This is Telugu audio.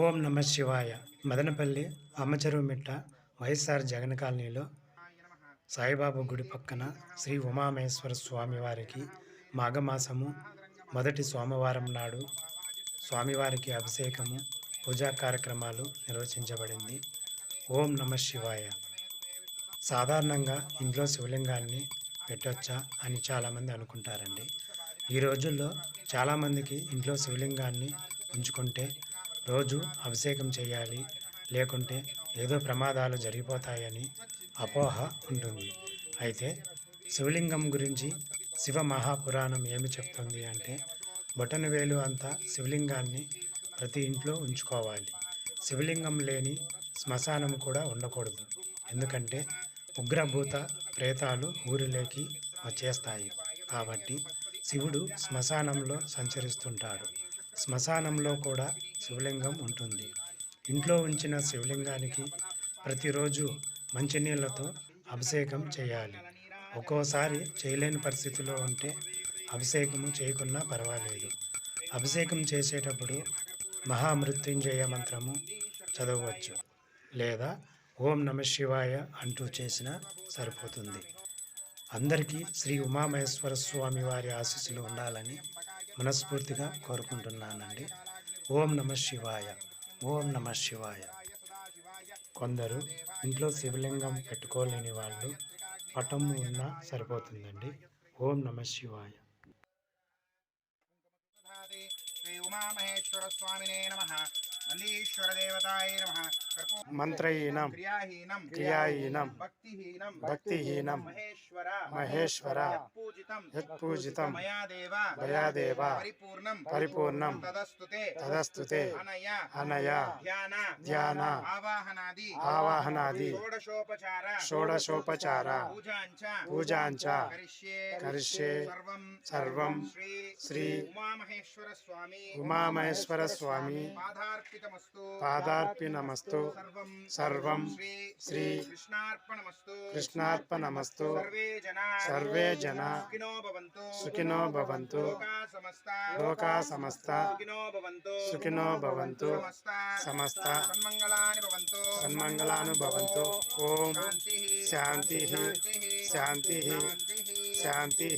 ఓం నమ శివాయ. మదనపల్లి అమ్మచెరువుమిట్ట వైఎస్ఆర్ జగన్ కాలనీలో సాయిబాబా గుడి పక్కన శ్రీ ఉమామహేశ్వర స్వామివారికి మాఘమాసము మొదటి సోమవారం నాడు స్వామివారికి అభిషేకము పూజా కార్యక్రమాలు నిర్వహించబడింది. ఓం నమ శివాయ. సాధారణంగా ఇంట్లో శివలింగాన్ని పెట్టొచ్చా అని చాలామంది అనుకుంటారండి. ఈ రోజుల్లో చాలామందికి ఇంట్లో శివలింగాన్ని ఉంచుకుంటే రోజు అభిషేకం చేయాలి, లేకుంటే ఏదో ప్రమాదాలు జరిగిపోతాయని అపోహ ఉంటుంది. అయితే శివలింగం గురించి శివ మహాపురాణం ఏమి చెప్తుంది అంటే, బొటనవేలు అంతా శివలింగాన్ని ప్రతి ఇంట్లో ఉంచుకోవాలి. శివలింగం లేని శ్మశానం కూడా ఉండకూడదు. ఎందుకంటే ఉగ్రభూత ప్రేతాలు ఊరిలోకి వచ్చేస్తాయి. కాబట్టి శివుడు శ్మశానంలో సంచరిస్తుంటాడు. శ్మశానంలో కూడా శివలింగం ఉంటుంది. ఇంట్లో ఉంచిన శివలింగానికి ప్రతిరోజు మంచినీళ్ళతో అభిషేకం చేయాలి. ఒక్కోసారి చేయలేని పరిస్థితిలో ఉంటే అభిషేకము చేయకున్నా పర్వాలేదు. అభిషేకం చేసేటప్పుడు మహామృత్యుంజయ మంత్రము చదవవచ్చు, లేదా ఓం నమ శివాయ అంటూ చేసినా సరిపోతుంది. అందరికీ శ్రీ ఉమామహేశ్వర స్వామి వారి ఆశీస్సులు ఉండాలని మనస్ఫూర్తిగా కోరుకుంటున్నానండి. ఓం నమ శివాయ. ఓం నమ శివాయ. కొందరు ఇంట్లో శివలింగం పెట్టుకోలేని వాళ్ళు పటము ఉన్నా సరిపోతుందండి. ఓం నమ శివాయ. శ్రీ ఉమామహేశ్వర స్వామినే నమః. నందీశ్వర దేవతాయ నమః. మంత్రహీనం క్రియాహీనం భక్తిహీనం మహేశ్వర యత్పూజితం మయాదేవ పరిపూర్ణం తదస్తుతే అనయా ధ్యాన ఆవాహనాది షోడశోపచార పూజాంచ కరిష్యే సర్వం శ్రీ ఉమామహేశ్వర స్వామి పాదార్పితమస్తు. సర్వం శ్రీ కృష్ణార్పణమస్తు. సర్వే జన సుఖినో భవంతు. లోకా సమస్త సుఖినో భవంతు. సమస్త సన్మంగళాని భవంతు. ఓం శాంతి శాంతి శాంతి.